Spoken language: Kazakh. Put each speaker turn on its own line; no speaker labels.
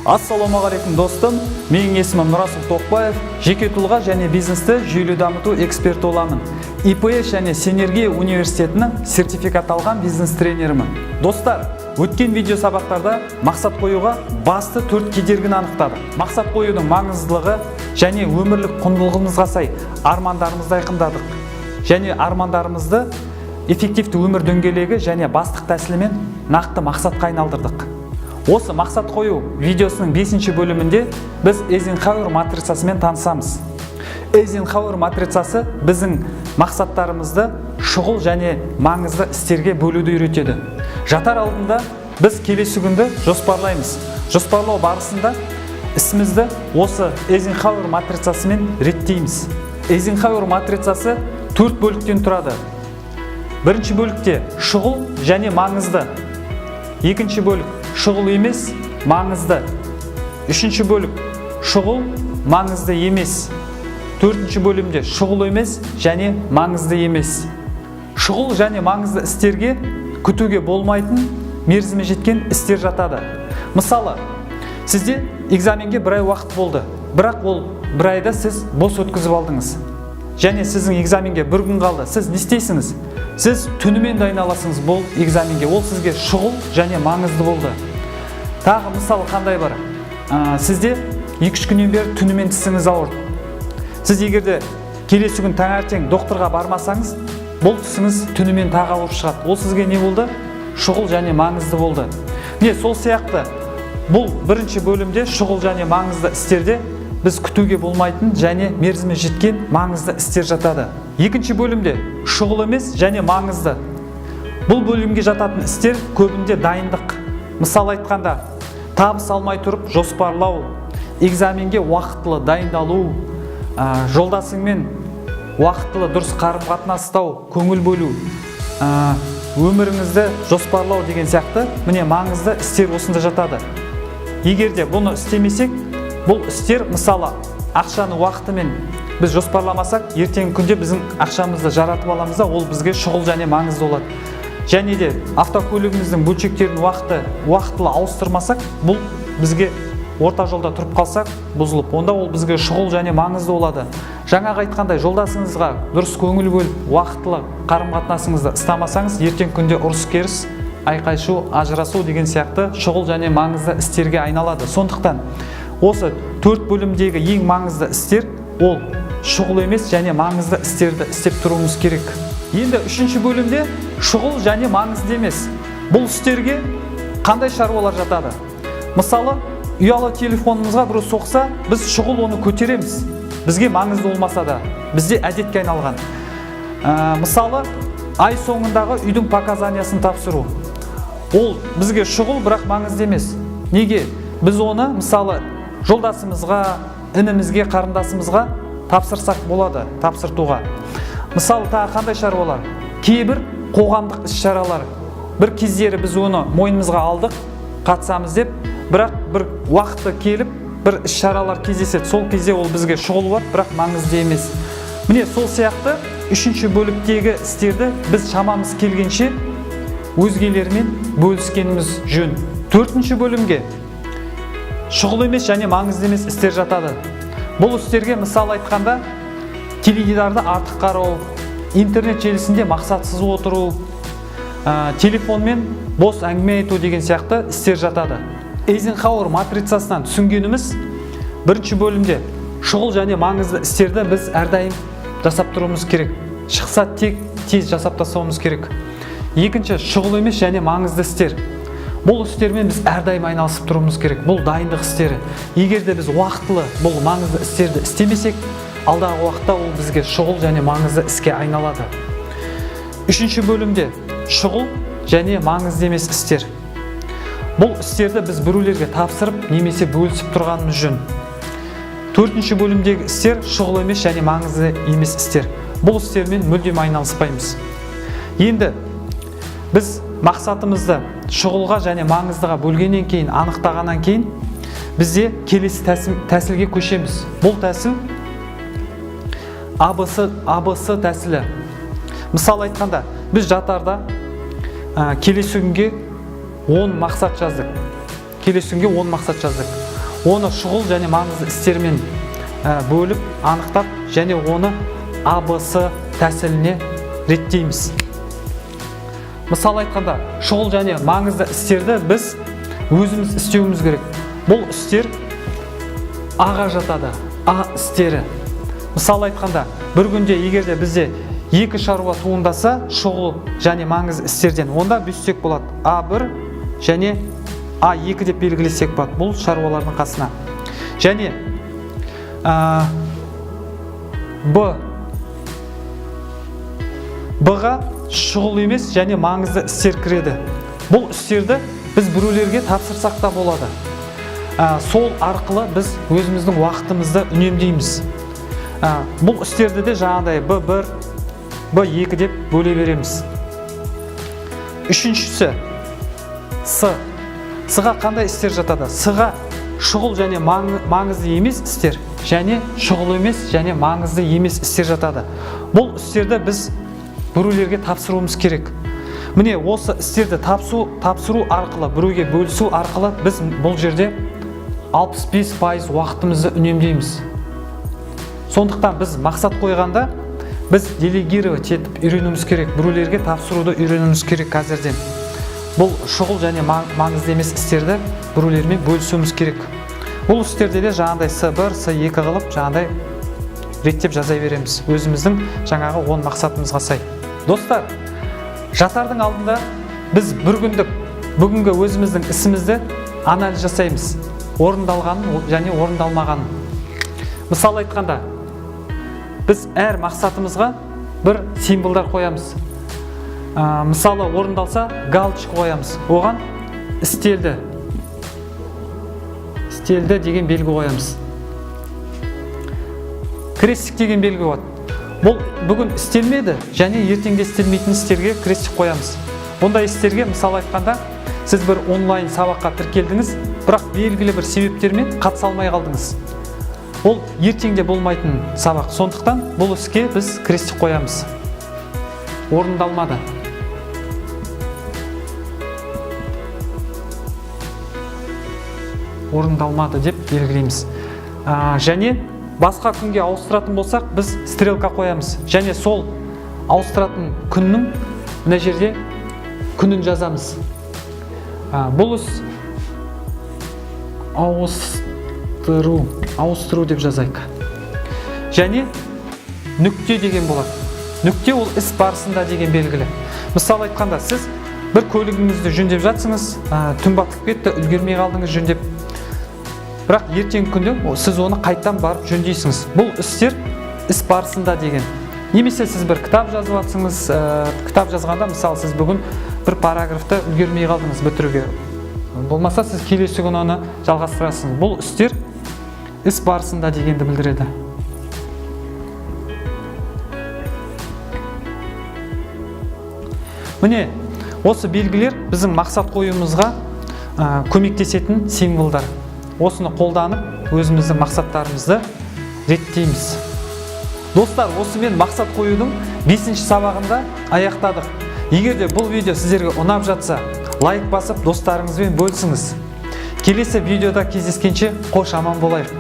Ассалаумағалейкум достым, менің есімім Нұрасыл Тоқбаев, жеке тұлға және бизнесті жүйелі дамыту эксперті оламын. ИПС және Синергия университетінің сертификат алған бизнес тренерімін. Достар, өткен видео сабақтарда мақсат қоюға басты 4 кедергіні анықтады. Мақсат қоюдың маңыздылығы және өмірлік құндылығымызға сай армандарымызды айқындадық. Және армандарымызды эффективті өмір дөңгелегі және бастық тәсілімен нақты мақсатқа айналдырдық. Осы мақсат қою видеосының 5-ші бөлімінде біз Эйзенхауэр матрицасымен танысамыз. Эйзенхауэр матрицасы біздің мақсаттарымызды шұғыл және маңызды істерге бөлуді үйретеді. Жатар алдында біз келесі күнді жоспарлаймыз. Жоспарлау барысында ісімізді осы Эйзенхауэр матрицасымен реттейміз. Эйзенхауэр матрицасы 4 бөліктен тұрады. Бірінші бөлікте шұғыл және маңызды. Екінші бөлік шұғыл емес, маңызды. Үшінші бөлік шұғыл, маңызды емес. Төртінші бөлімде шұғыл емес және маңызды емес. Шұғыл және маңызды істерге күтуге болмайтын мерзімі жеткен істер жатады. Мысалы, сізде экзаменге бір ай уақыт болды, бірақ ол бір айда сіз бос өткізіп алдыңыз. Және сіздің экзаменге бір күн қалды. Сіз не істейсіңіз? Сіз түнімен дайындаласыңыз бұл экзаменге. Ол сізге шұғыл және маңызды болды. Тағы мысалы қандай бар? Сізде 2-3 күннен бері түнімен тісіңіз ауырды. Сіз егерде келесі күн таңертең докторға бармасаңыз, бұл тісіңіз түнімен тағы ауырып шығады. Ол сізге не болды? Шұғыл және маңызды болды. Не сол сияқты бұл бірінші бөлімде шұғыл және маңызды істерде біз күтуге болмайтын және мерзімі жеткен маңызды істер жатады. Екінші бөлімде шұғыл емес және маңызды. Бұл бөлімге жататын істер көбінде дайындық. Мысал айтқанда, табыс алмай тұрып жоспарлау, экзаменге уақытылы дайындалу, жолдасыңмен уақытылы дұрыс қарым-қатынастау, көңіл бөлу, өміріңізді жоспарлау деген сияқты міне маңызды істер осында жатады. Егерде бұны істемесек, бұл істер мысалы ақшаны уақытымен біз жоспарламасақ, ертеңгі күнде біздің ақшамызды жаратып аламыз да, ол бізге шұғыл және маңызды болады. Және де автокөлігіміздің бөлшектерін уақытылы ауыстырмасақ, бұл бізге орта жолда тұрып қалсақ бұзылып, онда ол бізге шұғыл және маңызды болады. Жаңағы айтқандай жолдасыңызға дұрыс көңіл бөліп, уақытылы қарым-қатынасыңызды ұстамасаңыз, ертеңгі күнде ұрыс-керіс, айқай-шу, ажырасу деген сияқты шұғыл және маңызды істерге айналады. Сондықтан осы 4 бөлімдегі ең маңызды істер ол шұғыл емес және маңызды істерді істеп тұруымыз керек. Енді 3-ші бөлімде шұғыл және маңызды емес. Бұл істерге қандай шаруалар жатады? Мысалы, ұялы телефонымызға біреу соқса, біз шұғыл оны көтереміз. Бізге маңызды болмаса да, бізде әдетке айналған. Мысалы, ай соңындағы үйдің показаниясын тапсыру. Ол бізге шұғыл, бірақ маңызды емес. Неге? Біз оны, мысалы, жолдасымызға, інімізге, қарындасымызға тапсырсақ болады, тапсыртуға. Мысалы, тағы қандай шаруалар? Кейбір қоғамдық іс-шаралар. Бір кездері біз оны мойнымызға алдық, қатысамыз деп, бірақ бір уақыты келіп, бір іс-шаралар кездеседі. Сол кезде ол бізге шұғыл болады, бірақ маңызды емес. Міне сол сияқты 3-ші бөліктегі істерді біз шамамыз келгенше өзгелермен бөліскеніміз жөн. 4-ші бөлімге шұғыл емес және маңызды емес істер жатады. Бұл істерге мысал айтқанда теледидарды артық қарау, интернет желісінде мақсатсыз отыру, телефонмен бос әңгіме айту деген сияқты істер жатады. Эйзенхауэр матрицасынан түсінгеніміз, бірінші бөлімде шұғыл және маңызды істерді біз әрдайым жасап тұруымыз керек. Шықса тез жасап тастауымыз керек. Екінші шұғыл емес және маңызды істер. Бұл істермен біз әрдайым айналысып тұруымыз керек. Бұл дайындық істері. Егерде біз уақытылы бұл маңызды істерді істемесек, алдағы уақытта ол бізге шұғыл және маңызды іске айналады. 3-ші бөлімде шұғыл және маңызды емес істер. Бұл істерді біз біреулерге тапсырып, немесе бөлісіп тұрғанымыз жөн. 4-ші бөлімдегі істер шұғыл емес және маңызды емес істер. Бұл істермен мүлдем айналыспаймыз. Енді біз мақсатымызды шұғылға және маңыздыға бөлгеннен кейін, анықтағаннан кейін, бізде келесі тәсілге көшеміз. Бұл тәсіл АБС тәсілі. Мысал айтқанда, біз жатарда келесі күнге 10 мақсат жаздық. Келесі күнге 10 мақсат жаздық. Оны шұғыл және маңызды істермен бөліп, анықтап, және оны АБС тәсіліне реттейміз. Мысалы айтқанда, шұғыл және маңызды істерді біз өзіміз істеуіміз керек. Бұл істер Аға жатады, А істері. Мысалы айтқанда, бір күнде егерде бізде 2 шаруа туындаса, шұғыл және маңызды істерден, онда бүйтсек болады. А1 және А2 деп белгілесек болады бұл шаруалардың қасына. Және Б-ға шұғыл емес және маңызды істер кіреді. Бұл істерді біз біреулерге тапсырсақ та болады. Сол арқылы біз өзіміздің уақытымызды үнемдейміз. Бұл істерді де жаңағыдай Б1, Б2 деп бөле береміз. Үшіншісі С. С-ға қандай істер жатады? С-ға шұғыл және маңызды емес істер, және шұғыл емес және маңызды емес істер жатады. Бұл істерді біз біреулерге тапсыруымыз керек. Міне осы істерді тапсыру арқылы, біреуге бөлісу арқылы біз бұл жерде 65% уақытымызды үнемдейміз. Сондықтан біз мақсат қойғанда біз делегировать етіп үйренуіміз керек, біреулерге тапсыруды үйренуіміз керек қазірден. Бұл шұғыл және маңызды емес істерді біреулермен бөлісуіміз керек. Бұл істерде де жаңағыдай С1, С2 қылып, жаңағыдай реттеп жазай береміз. Өзіміздің жаңағы 10 мақсатымызға сай. Достар, жатардың алдында біз бір күндік бүгінгі өзіміздің ісімізді анализ жасаймыз. Орындалғанын және орындалмағанын. Мысалы айтқанда, біз әр мақсатымызға бір символдар қоямыз. Мысалы орындалса галочка қоямыз. Оған істелді деген белгі қоямыз. Крестик деген белгі болады. Бұл бүгін істелмеді және ертеңге істелмейтін істерге крестик қоямыз. Ондай істерге мысалы айтқанда сіз бір онлайн сабаққа тіркелдіңіз, бірақ белгілі бір себептермен қатыса алмай қалдыңыз. Ол ертеңде болмайтын сабақ. Сондықтан бұл іске біз крестик қоямыз. Орындалмады. Орындалмады деп белгілейміз. Және басқа күнге ауыстыратын болсақ, біз стрелка қоямыз. Және сол ауыстыратын күннің мына жерде күнін жазамыз. Бұл іс ауыстыру деп жазайық. Және нүкте деген болады. Нүкте ол іс барысында деген белгілі. Мысалы айтқанда, сіз бір көлігіңізді жөндеп жатсыңыз, түн батып кетті, үлгермей қалдыңыз жөндеп. Бірақ ертең күнде сіз оны қайттан барып жөндейсіңіз. Бұл істер іс барысында деген. Немесе сіз бір кітап жазып жатсыңыз, кітап жазғанда, мысалы сіз бүгін бір параграфты үлгермей қалдыңыз бітіруге. Болмаса сіз келесі күні оны жалғастырасыңыз. Бұл істер іс барысында дегенді білдіреді. Міне, осы белгілер біздің мақсат қоюымызға көмектесетін символдар. Осыны қолданып, өзіміздің мақсаттарымызды реттейміз. Достар, осымен мақсат қоюдың 5-ші сабағында аяқтадық. Егер де бұл видео сіздерге ұнап жатса, лайк басып, достарыңызбен бөлісіңіз. Келесі видеода кездескенше қош аман болайық.